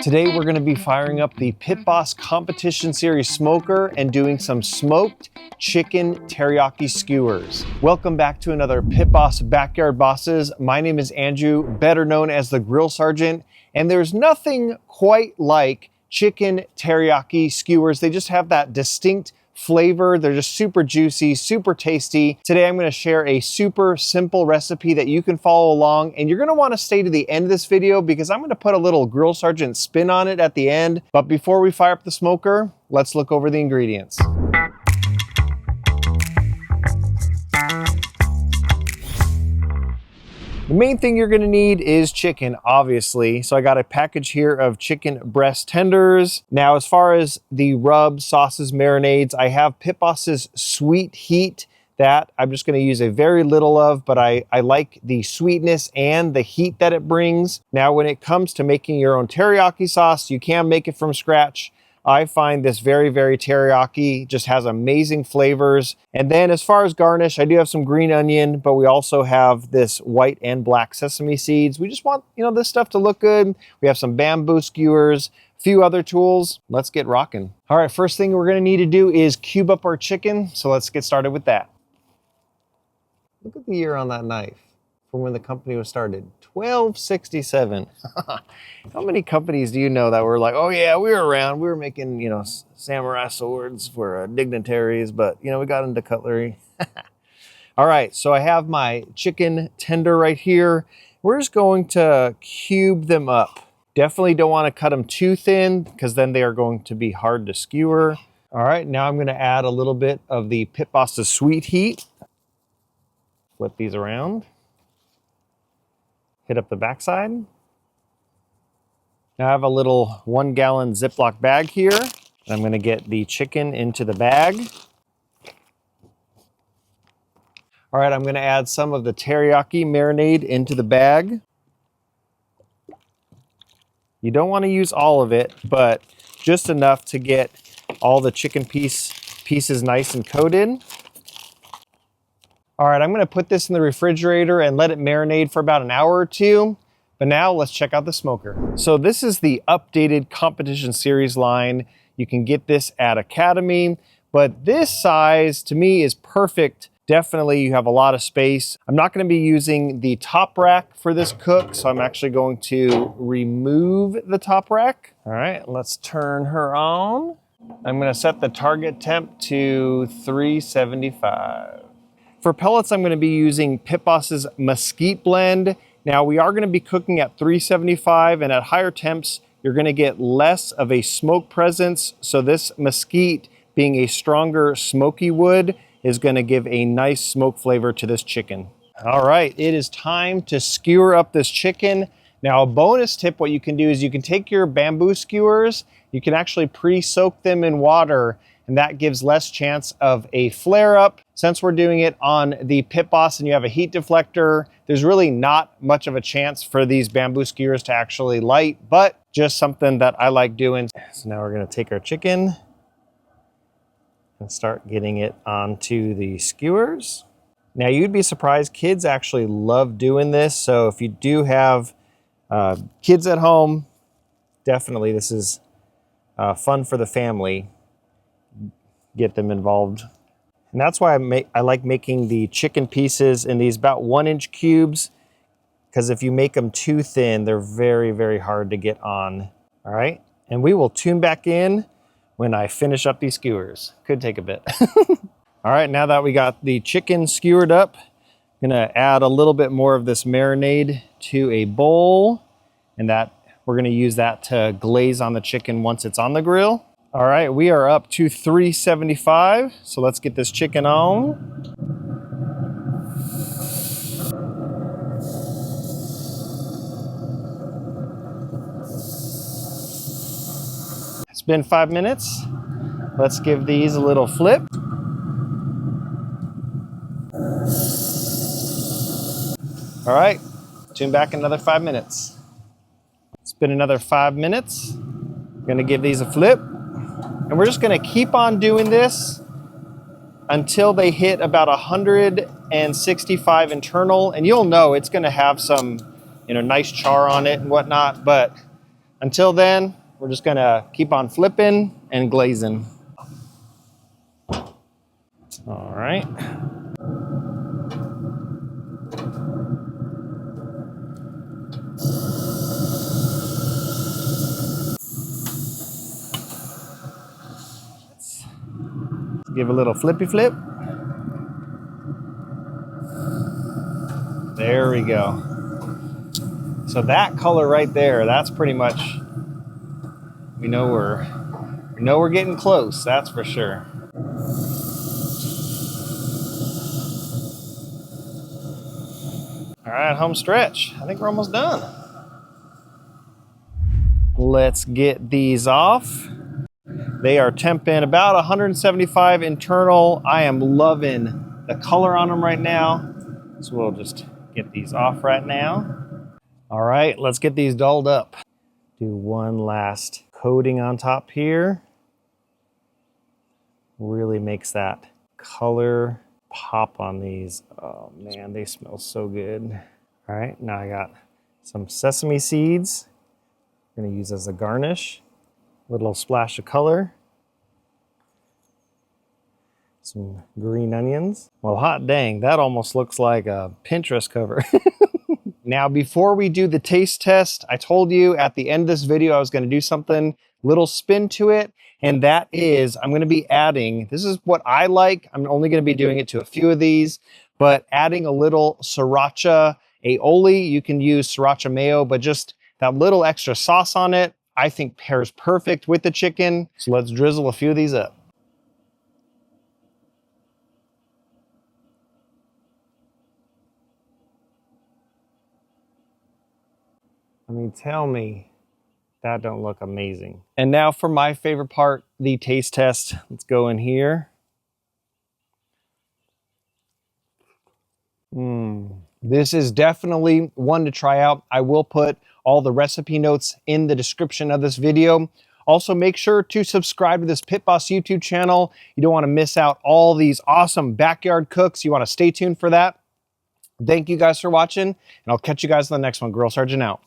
Today we're going to be firing up the Pit Boss Competition Series smoker and doing some smoked chicken teriyaki skewers. Welcome back to another Pit Boss Backyard Bosses. My name is Andrew, better known as the Grill Sergeant, and there's nothing quite like chicken teriyaki skewers. They just have that distinct flavor. They're just super juicy, super tasty. Today I'm going to share a super simple recipe that you can follow along, and you're going to want to stay to the end of this video because I'm going to put a little Grill Sergeant spin on it at the end. But before we fire up the smoker, let's look over the ingredients. The main thing you're gonna need is chicken, obviously. So I got a package here of chicken breast tenders. Now, as far as the rubs, sauces, marinades, I have Pit Boss's Sweet Heat that I'm just gonna use a very little of, but I like the sweetness and the heat that it brings. Now, when it comes to making your own teriyaki sauce, you can make it from scratch. I find this very, very teriyaki, just has amazing flavors. And then as far as garnish, I do have some green onion, but we also have this white and black sesame seeds. We just want, this stuff to look good. We have some bamboo skewers, a few other tools. Let's get rocking. All right, first thing we're gonna need to do is cube up our chicken. So let's get started with that. Look at the year on that knife from when the company was started. 1267. How many companies do you know that were like, oh yeah, we were around, we were making, samurai swords for dignitaries, but we got into cutlery. All right, so I have my chicken tender right here. We're just going to cube them up. Definitely don't want to cut them too thin because then they are going to be hard to skewer. All right, now I'm going to add a little bit of the Pit Boss's Sweet Heat. Flip these around. Hit up the backside. Now I have a little 1 gallon Ziploc bag here. I'm gonna get the chicken into the bag. All right, I'm gonna add some of the teriyaki marinade into the bag. You don't wanna use all of it, but just enough to get all the chicken pieces nice and coated. All right, I'm gonna put this in the refrigerator and let it marinate for about an hour or two. But now let's check out the smoker. So this is the updated Competition Series line. You can get this at Academy, but this size to me is perfect. Definitely you have a lot of space. I'm not gonna be using the top rack for this cook, so I'm actually going to remove the top rack. All right, let's turn her on. I'm gonna set the target temp to 375. For pellets, I'm gonna be using Pit Boss's Mesquite blend. Now we are gonna be cooking at 375, and at higher temps, you're gonna get less of a smoke presence. So this mesquite, being a stronger smoky wood, is gonna give a nice smoke flavor to this chicken. All right, it is time to skewer up this chicken. Now a bonus tip, what you can do is you can take your bamboo skewers, you can actually pre-soak them in water, and that gives less chance of a flare up. Since we're doing it on the Pit Boss and you have a heat deflector, there's really not much of a chance for these bamboo skewers to actually light, but just something that I like doing. So now we're gonna take our chicken and start getting it onto the skewers. Now you'd be surprised, kids actually love doing this. So if you do have kids at home, definitely this is fun for the family. Get them involved. And that's why I like making the chicken pieces in these about 1-inch cubes, because if you make them too thin, they're very, very hard to get on. All right, and we will tune back in when I finish up these skewers. Could take a bit. All right, now that we got the chicken skewered up, I'm gonna add a little bit more of this marinade to a bowl, and that we're gonna use that to glaze on the chicken once it's on the grill. All right, we are up to 375, so let's get this chicken on. It's been 5 minutes. Let's give these a little flip. All right, tune back another 5 minutes. It's been another 5 minutes. I'm gonna give these a flip. And we're just gonna keep on doing this until they hit about 165 internal. And you'll know it's gonna have some, nice char on it and whatnot, but Until then, we're just gonna keep on flipping and glazing. All right. Let's give a little flippy flip. There we go. So that color right there, that's pretty much, we know we're getting close, that's for sure. All right, home stretch. I think we're almost done. Let's get these off. They are temping about 175 internal. I am loving the color on them right now. So we'll just get these off right now. All right, let's get these dolled up. Do one last coating on top here. Really makes that color pop on these. Oh man, they smell so good. All right, now I got some sesame seeds. I'm gonna use as a garnish. A little splash of color. Some green onions. Well, hot dang, that almost looks like a Pinterest cover. Now, before we do the taste test, I told you at the end of this video I was gonna do something, little spin to it, and that is I'm gonna be adding, this is what I like, I'm only gonna be doing it to a few of these, but adding a little Sriracha Aioli. You can use Sriracha Mayo, but just that little extra sauce on it, I think pairs perfect with the chicken. So let's drizzle a few of these up. I mean, tell me that don't look amazing. And now for my favorite part, the taste test. Let's go in here. This is definitely one to try out. I will put all the recipe notes in the description of this video. Also, make sure to subscribe to this Pit Boss YouTube channel. You don't want to miss out all these awesome backyard cooks. You want to stay tuned for that. Thank you guys for watching, and I'll catch you guys in the next one. Grill Sergeant out.